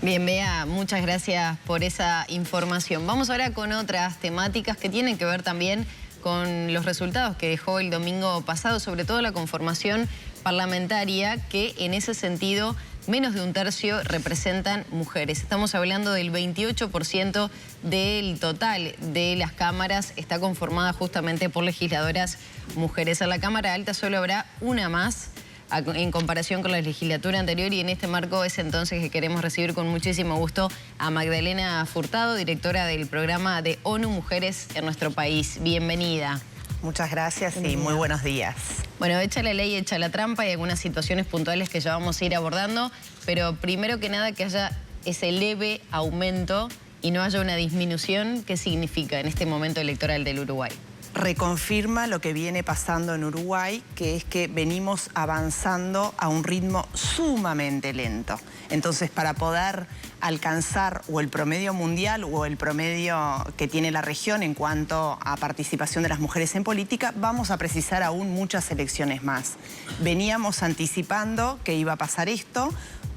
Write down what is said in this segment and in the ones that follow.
Bien, Bea, muchas gracias por esa información. Vamos ahora con otras temáticas que tienen que ver también con los resultados que dejó el domingo pasado, sobre todo la conformación parlamentaria, que en ese sentido menos de un tercio representan mujeres. Estamos hablando del 28% del total de las cámaras está conformada justamente por legisladoras mujeres. En la Cámara Alta solo habrá una más en comparación con la legislatura anterior, y en este marco es entonces que queremos recibir con muchísimo gusto a Magdalena Furtado, directora del programa de ONU Mujeres en nuestro país. Bienvenida. Muchas gracias y muy buenos días. Bueno, echa la ley, echa la trampa, y algunas situaciones puntuales que ya vamos a ir abordando, pero primero que nada que haya ese leve aumento y no haya una disminución. ¿Qué significa en este momento electoral del Uruguay? Reconfirma lo que viene pasando en Uruguay, que es que venimos avanzando a un ritmo sumamente lento. Entonces, para poder alcanzar o el promedio mundial o el promedio que tiene la región en cuanto a participación de las mujeres en política, vamos a precisar aún muchas elecciones más. Veníamos anticipando que iba a pasar esto.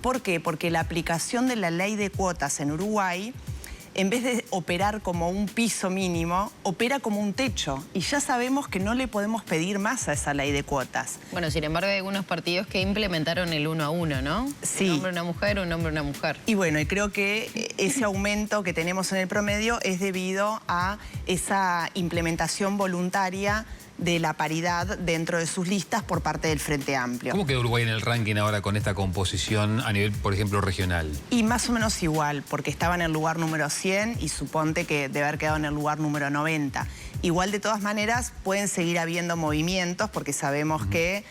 ¿Por qué? Porque la aplicación de la ley de cuotas en Uruguay, en vez de operar como un piso mínimo, opera como un techo. Y ya sabemos que no le podemos pedir más a esa ley de cuotas. Bueno, sin embargo, hay algunos partidos que implementaron el 1 a 1, ¿no? Sí. Un hombre, una mujer, un hombre, una mujer. Y bueno, y creo que ese aumento que tenemos en el promedio es debido a esa implementación voluntaria de la paridad dentro de sus listas por parte del Frente Amplio. ¿Cómo queda Uruguay en el ranking ahora con esta composición a nivel, por ejemplo, regional? Y más o menos igual, porque estaba en el lugar número 100 y suponte que debe haber quedado en el lugar número 90. Igual, de todas maneras, pueden seguir habiendo movimientos, porque sabemos que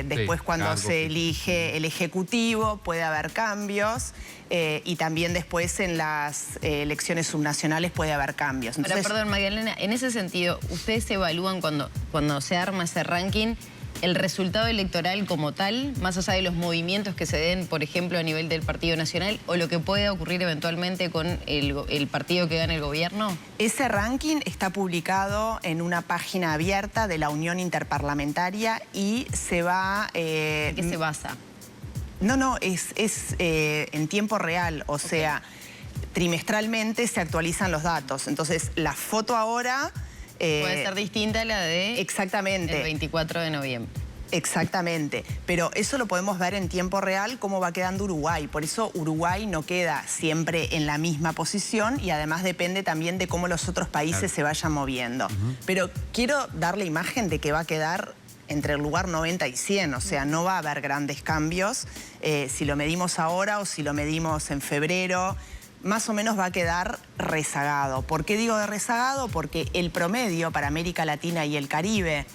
después cuando se elige el Ejecutivo puede haber cambios, y también después en las elecciones subnacionales puede haber cambios. Entonces, perdón, Magdalena, en ese sentido, ¿ustedes evalúan cuando se arma ese ranking el resultado electoral como tal, más allá de los movimientos que se den, por ejemplo, a nivel del Partido Nacional, o lo que pueda ocurrir eventualmente con el partido que gane el gobierno? Ese ranking está publicado en una página abierta de la Unión Interparlamentaria y se va... ¿En qué se basa? No, es en tiempo real, o sea, trimestralmente se actualizan los datos. Entonces, la foto ahora... puede ser distinta a la de... Exactamente. El 24 de noviembre. Exactamente, pero eso lo podemos ver en tiempo real cómo va quedando Uruguay. Por eso Uruguay no queda siempre en la misma posición, y además depende también de cómo los otros países se vayan moviendo. Pero quiero dar la imagen de que va a quedar entre el lugar 90 y 100, o sea, no va a haber grandes cambios. Si lo medimos ahora o si lo medimos en febrero, más o menos va a quedar rezagado. ¿Por qué digo de rezagado? Porque el promedio para América Latina y el Caribe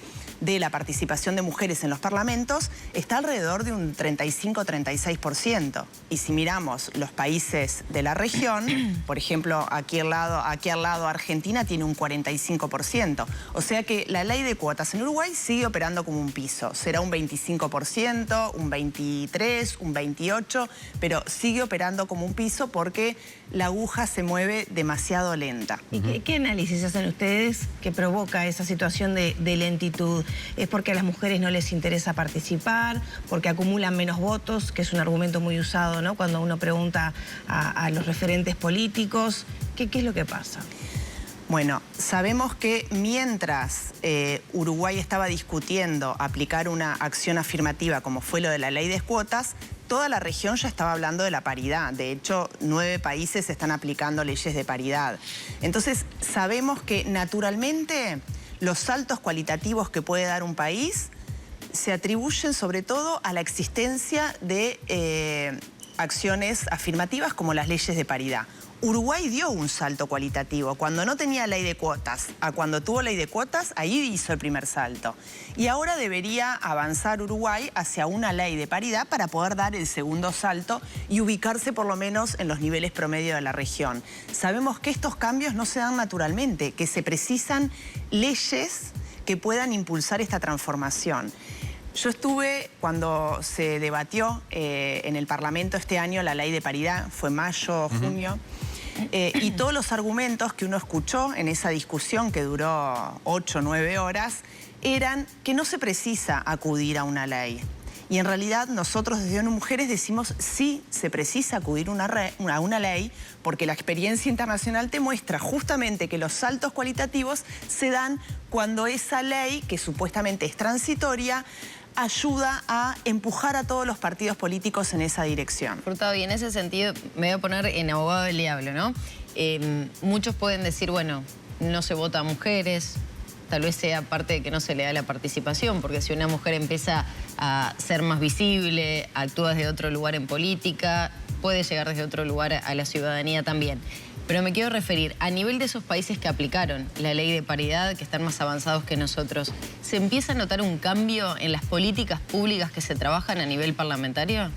de la participación de mujeres en los parlamentos está alrededor de un 35-36%. Y si miramos los países de la región, por ejemplo, aquí al lado Argentina tiene un 45%. O sea que la ley de cuotas en Uruguay sigue operando como un piso. Será un 25%, un 23%, un 28%, pero sigue operando como un piso porque la aguja se mueve demasiado lenta. ¿Y qué análisis hacen ustedes que provoca esa situación de lentitud? ¿Es porque a las mujeres no les interesa participar? ¿Porque acumulan menos votos? Que es un argumento muy usado, ¿no?, cuando uno pregunta a los referentes políticos. ¿Qué es lo que pasa? Bueno, sabemos que mientras Uruguay estaba discutiendo aplicar una acción afirmativa como fue lo de la ley de cuotas, toda la región ya estaba hablando de la paridad. De hecho, 9 países están aplicando leyes de paridad. Entonces, sabemos que naturalmente los saltos cualitativos que puede dar un país se atribuyen sobre todo a la existencia de acciones afirmativas como las leyes de paridad. Uruguay dio un salto cualitativo. Cuando no tenía ley de cuotas a cuando tuvo ley de cuotas, ahí hizo el primer salto. Y ahora debería avanzar Uruguay hacia una ley de paridad para poder dar el segundo salto y ubicarse por lo menos en los niveles promedio de la región. Sabemos que estos cambios no se dan naturalmente, que se precisan leyes que puedan impulsar esta transformación. Yo estuve cuando se debatió en el Parlamento este año la ley de paridad, fue mayo, junio, y todos los argumentos que uno escuchó en esa discusión que duró 8 o 9 horas eran que no se precisa acudir a una ley. Y en realidad nosotros desde ONU Mujeres decimos sí, se precisa acudir a una ley porque la experiencia internacional te muestra justamente que los saltos cualitativos se dan cuando esa ley, que supuestamente es transitoria, ayuda a empujar a todos los partidos políticos en esa dirección. Furtado, y en ese sentido me voy a poner en abogado del diablo, ¿no? Muchos pueden decir, bueno, no se vota a mujeres, tal vez sea parte de que no se le da la participación, porque si una mujer empieza a ser más visible, actúa desde otro lugar en política, puede llegar desde otro lugar a la ciudadanía también. Pero me quiero referir, a nivel de esos países que aplicaron la ley de paridad, que están más avanzados que nosotros, ¿se empieza a notar un cambio en las políticas públicas que se trabajan a nivel parlamentario?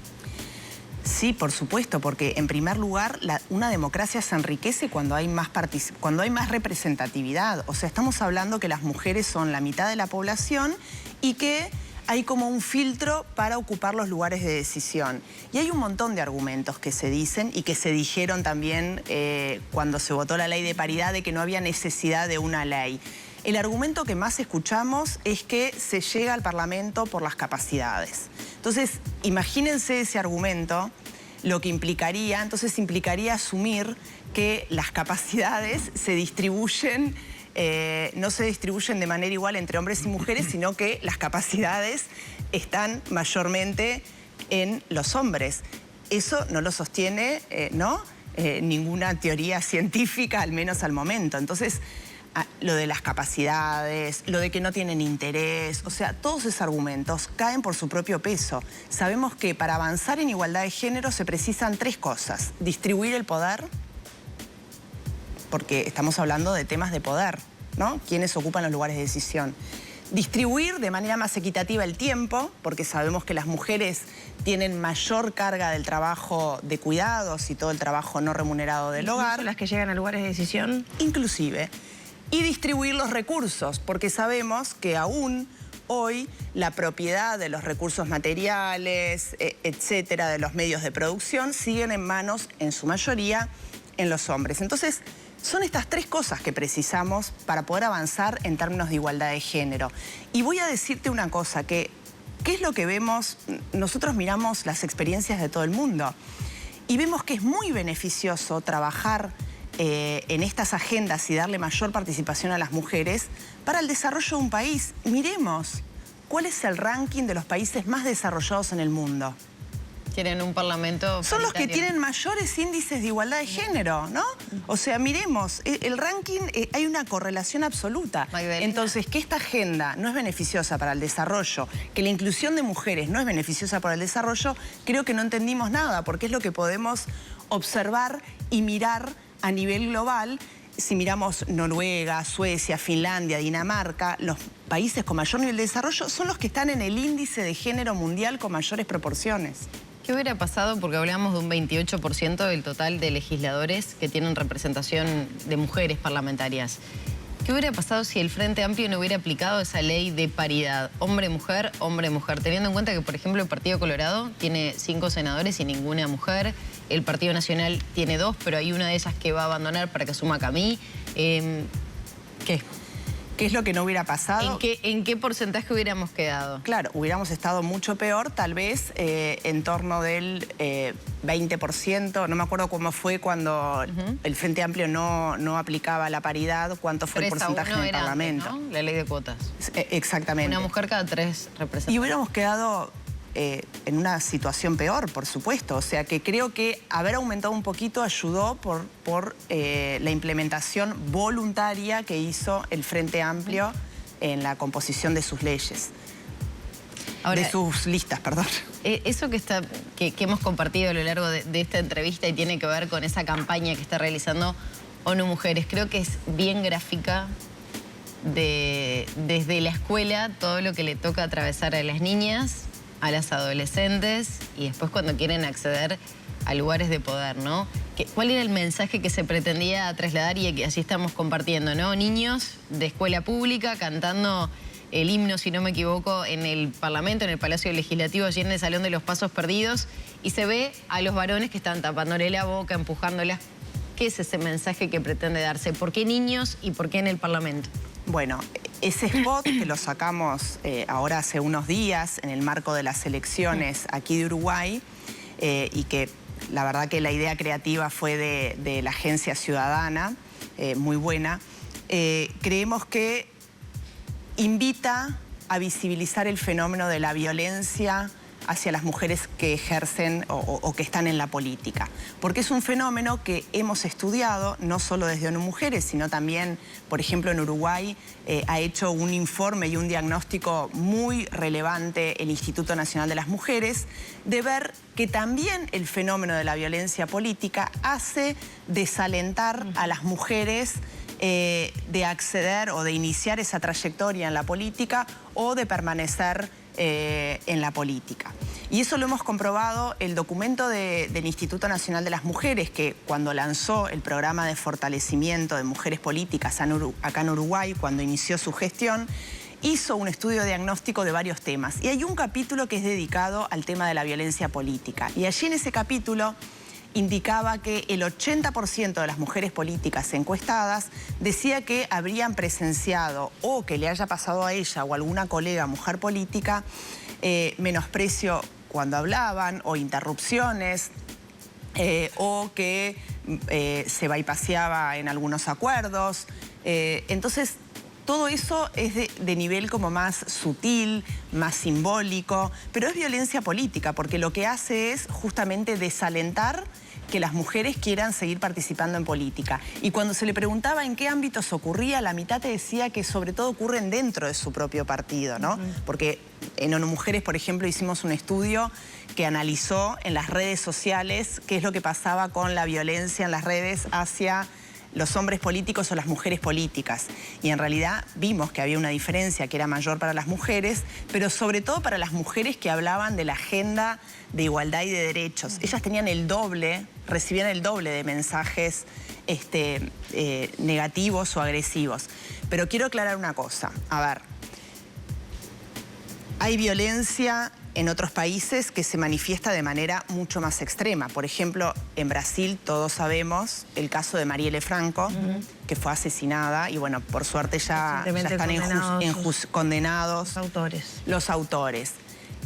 Sí, por supuesto, porque en primer lugar una democracia se enriquece cuando hay más representatividad. O sea, estamos hablando que las mujeres son la mitad de la población y que hay como un filtro para ocupar los lugares de decisión. Y hay un montón de argumentos que se dicen y que se dijeron también cuando se votó la ley de paridad, de que no había necesidad de una ley. El argumento que más escuchamos es que se llega al Parlamento por las capacidades. Entonces, imagínense ese argumento, lo que implicaría, asumir que las capacidades se distribuyen, no se distribuyen de manera igual entre hombres y mujeres, sino que las capacidades están mayormente en los hombres. Eso no lo sostiene, ninguna teoría científica, al menos al momento. Entonces, lo de las capacidades, lo de que no tienen interés, o sea, todos esos argumentos caen por su propio peso. Sabemos que para avanzar en igualdad de género se precisan tres cosas: distribuir el poder, porque estamos hablando de temas de poder, ¿no? Quienes ocupan los lugares de decisión. Distribuir de manera más equitativa el tiempo, porque sabemos que las mujeres tienen mayor carga del trabajo de cuidados y todo el trabajo no remunerado del hogar. ¿Son las que llegan a lugares de decisión? Inclusive. Y distribuir los recursos, porque sabemos que aún hoy la propiedad de los recursos materiales, etcétera, de los medios de producción, siguen en manos, en su mayoría, en los hombres. Entonces, son estas tres cosas que precisamos para poder avanzar en términos de igualdad de género. Y voy a decirte una cosa, ¿qué es lo que vemos? Nosotros miramos las experiencias de todo el mundo y vemos que es muy beneficioso trabajar en estas agendas y darle mayor participación a las mujeres para el desarrollo de un país. Miremos, ¿cuál es el ranking de los países más desarrollados en el mundo? Tienen un parlamento Son los que paritario. tienen mayores índices de igualdad de género, ¿no? O sea, miremos, el ranking, hay una correlación absoluta. Magdalena. Entonces, que esta agenda no es beneficiosa para el desarrollo, que la inclusión de mujeres no es beneficiosa para el desarrollo, creo que no entendimos nada, porque es lo que podemos observar y mirar a nivel global. Si miramos Noruega, Suecia, Finlandia, Dinamarca, los países con mayor nivel de desarrollo son los que están en el índice de género mundial con mayores proporciones. ¿Qué hubiera pasado? Porque hablamos de un 28% del total de legisladores que tienen representación de mujeres parlamentarias. ¿Qué hubiera pasado si el Frente Amplio no hubiera aplicado esa ley de paridad? Hombre-mujer, hombre-mujer. Teniendo en cuenta que, por ejemplo, el Partido Colorado tiene 5 senadores y ninguna mujer. El Partido Nacional tiene 2, pero hay una de ellas que va a abandonar para que suma Camí. ¿Qué? ¿Qué es lo que no hubiera pasado? ¿En qué porcentaje hubiéramos quedado? Claro, hubiéramos estado mucho peor, tal vez en torno del 20%. No me acuerdo cómo fue cuando el Frente Amplio no aplicaba la paridad, cuánto fue el porcentaje en el Parlamento. Antes, ¿no? La ley de cuotas. Exactamente. Una mujer cada 3 representantes. Y hubiéramos quedado en una situación peor, por supuesto. O sea que creo que haber aumentado un poquito ayudó por la implementación voluntaria que hizo el Frente Amplio en la composición de sus leyes. Ahora, de sus listas, perdón. Eso que hemos compartido a lo largo de esta entrevista y tiene que ver con esa campaña que está realizando ONU Mujeres, creo que es bien gráfica desde la escuela, todo lo que le toca atravesar a las niñas, a las adolescentes y después cuando quieren acceder a lugares de poder, ¿no? ¿Cuál era el mensaje que se pretendía trasladar y que así estamos compartiendo, ¿no? Niños de escuela pública cantando el himno, si no me equivoco, en el Parlamento, en el Palacio Legislativo, allí en el Salón de los Pasos Perdidos, y se ve a los varones que están tapándole la boca, empujándolas. ¿Qué es ese mensaje que pretende darse? ¿Por qué niños y por qué en el Parlamento? Bueno, ese spot que lo sacamos ahora hace unos días en el marco de las elecciones aquí de Uruguay y que la verdad que la idea creativa fue de la Agencia Ciudadana, muy buena, creemos que invita a visibilizar el fenómeno de la violencia hacia las mujeres que ejercen o que están en la política. Porque es un fenómeno que hemos estudiado, no solo desde ONU Mujeres, sino también, por ejemplo, en Uruguay ha hecho un informe y un diagnóstico muy relevante el Instituto Nacional de las Mujeres, de ver que también el fenómeno de la violencia política hace desalentar a las mujeres de acceder o de iniciar esa trayectoria en la política o de permanecer en la política. Y eso lo hemos comprobado. El documento del Instituto Nacional de las Mujeres, que cuando lanzó el programa de fortalecimiento de mujeres políticas acá en Uruguay, cuando inició su gestión, hizo un estudio diagnóstico de varios temas. Y hay un capítulo que es dedicado al tema de la violencia política. Y allí en ese capítulo indicaba que el 80% de las mujeres políticas encuestadas decía que habrían presenciado o que le haya pasado a ella o a alguna colega mujer política menosprecio cuando hablaban o interrupciones o que se bypaseaba en algunos acuerdos. Entonces, todo eso es de nivel como más sutil, más simbólico, pero es violencia política porque lo que hace es justamente desalentar que las mujeres quieran seguir participando en política. Y cuando se le preguntaba en qué ámbitos ocurría, la mitad te decía que sobre todo ocurren dentro de su propio partido, ¿no? Porque en ONU Mujeres, por ejemplo, hicimos un estudio que analizó en las redes sociales qué es lo que pasaba con la violencia en las redes hacia los hombres políticos o las mujeres políticas. Y en realidad vimos que había una diferencia que era mayor para las mujeres, pero sobre todo para las mujeres que hablaban de la agenda de igualdad y de derechos. Ellas tenían el doble, recibían el doble de mensajes negativos o agresivos. Pero quiero aclarar una cosa. A ver, hay violencia en otros países que se manifiesta de manera mucho más extrema. Por ejemplo, en Brasil todos sabemos el caso de Marielle Franco, que fue asesinada y bueno, por suerte ya están condenados los autores.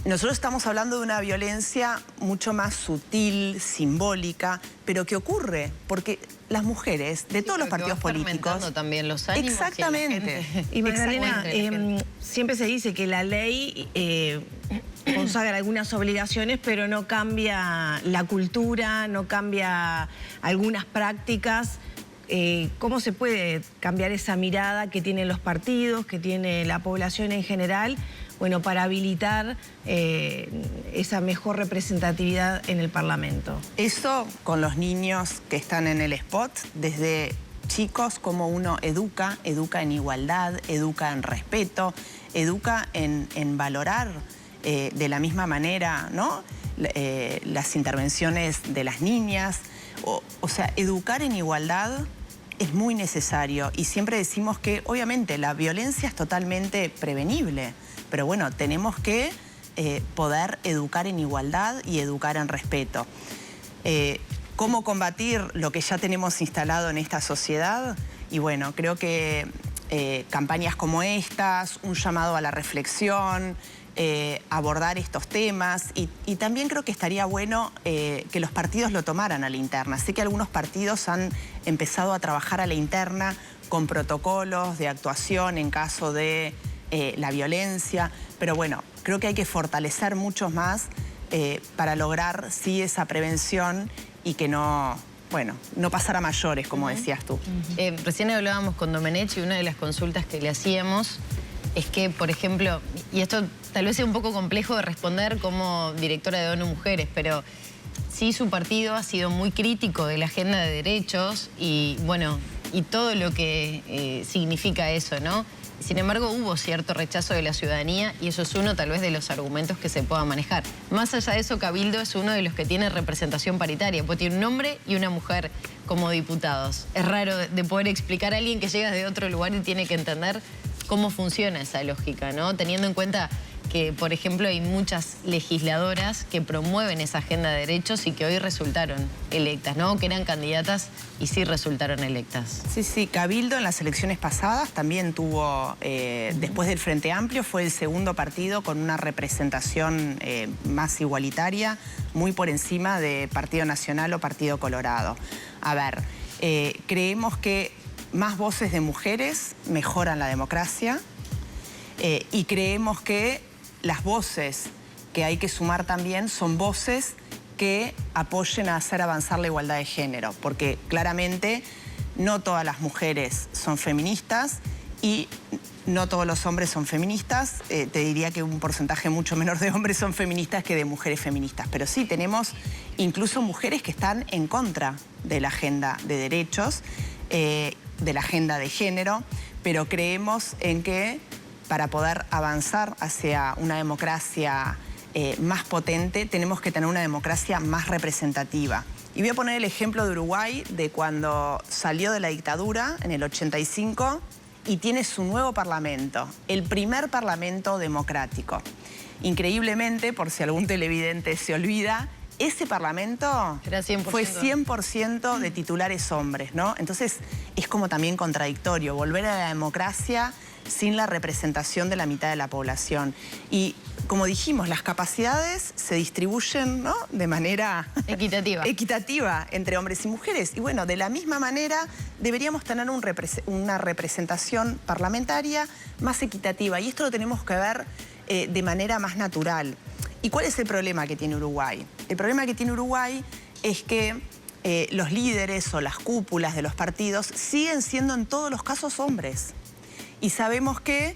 Nosotros estamos hablando de una violencia mucho más sutil, simbólica, pero que ocurre porque las mujeres de todos los partidos políticos también los ánimos. Exactamente. Y Magdalena, siempre se dice que la ley consagra algunas obligaciones, pero no cambia la cultura, no cambia algunas prácticas. ¿Cómo se puede cambiar esa mirada que tienen los partidos, que tiene la población en general, bueno, para habilitar esa mejor representatividad en el Parlamento? Eso con los niños que están en el spot, desde chicos, como uno educa en igualdad, educa en respeto, educa en valorar de la misma manera, ¿no? Las intervenciones de las niñas. O sea, educar en igualdad es muy necesario y siempre decimos que obviamente la violencia es totalmente prevenible, pero bueno, tenemos que poder educar en igualdad y educar en respeto. ¿Cómo combatir lo que ya tenemos instalado en esta sociedad? Y bueno, creo que campañas como estas, un llamado a la reflexión, abordar estos temas y también creo que estaría bueno que los partidos lo tomaran a la interna. Sé que algunos partidos han empezado a trabajar a la interna con protocolos de actuación en caso de la violencia, pero bueno, creo que hay que fortalecer muchos más para lograr sí esa prevención y que no pasar a mayores, como decías tú. Recién hablábamos con Domenech y una de las consultas que le hacíamos es que, por ejemplo, y esto tal vez sea un poco complejo de responder como directora de ONU Mujeres, pero sí su partido ha sido muy crítico de la agenda de derechos y, bueno, y todo lo que significa eso, ¿no? Sin embargo, hubo cierto rechazo de la ciudadanía y eso es uno tal vez de los argumentos que se pueda manejar. Más allá de eso, Cabildo es uno de los que tiene representación paritaria, pues tiene un hombre y una mujer como diputados. Es raro de poder explicar a alguien que llega de otro lugar y tiene que entender cómo funciona esa lógica, ¿no? Teniendo en cuenta que, por ejemplo, hay muchas legisladoras que promueven esa agenda de derechos y que hoy resultaron electas, ¿no? Que eran candidatas y sí resultaron electas. Sí, sí, Cabildo en las elecciones pasadas también tuvo, después del Frente Amplio, fue el segundo partido con una representación más igualitaria, muy por encima de Partido Nacional o Partido Colorado. A ver, creemos que más voces de mujeres mejoran la democracia y creemos que las voces que hay que sumar también son voces que apoyen a hacer avanzar la igualdad de género, porque claramente no todas las mujeres son feministas y no todos los hombres son feministas. Te diría que un porcentaje mucho menor de hombres son feministas que de mujeres feministas, pero sí tenemos incluso mujeres que están en contra de la agenda de derechos, de la agenda de género, pero creemos en que para poder avanzar hacia una democracia más potente, tenemos que tener una democracia más representativa. Y voy a poner el ejemplo de Uruguay, de cuando salió de la dictadura en el 85 y tiene su nuevo parlamento, el primer parlamento democrático. Increíblemente, por si algún televidente se olvida, ese parlamento fue 100% de titulares hombres, ¿no? Entonces es como también contradictorio volver a la democracia sin la representación de la mitad de la población. Y como dijimos, las capacidades se distribuyen, ¿no?, de manera equitativa entre hombres y mujeres. Y bueno, de la misma manera deberíamos tener una representación parlamentaria más equitativa. Y esto lo tenemos que ver de manera más natural. ¿Y cuál es el problema que tiene Uruguay? El problema que tiene Uruguay es que los líderes o las cúpulas de los partidos siguen siendo en todos los casos hombres. Y sabemos que,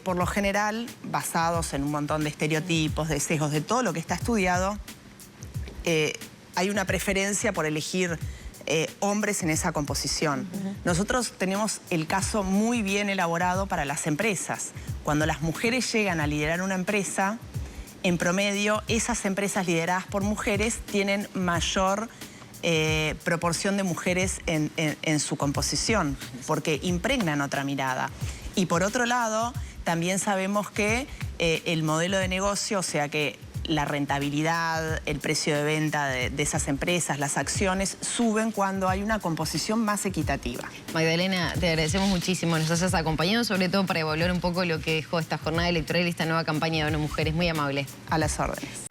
por lo general, basados en un montón de estereotipos, de sesgos, de todo lo que está estudiado, hay una preferencia por elegir hombres en esa composición. Nosotros tenemos el caso muy bien elaborado para las empresas. Cuando las mujeres llegan a liderar una empresa, en promedio, esas empresas lideradas por mujeres tienen mayor proporción de mujeres en su composición, porque impregnan otra mirada. Y por otro lado, también sabemos que el modelo de negocio, o sea que la rentabilidad, el precio de venta de esas empresas, las acciones, suben cuando hay una composición más equitativa. Magdalena, te agradecemos muchísimo, nos has acompañado, sobre todo para evaluar un poco lo que dejó esta jornada electoral y esta nueva campaña de ONU Mujeres. Muy amable. A las órdenes.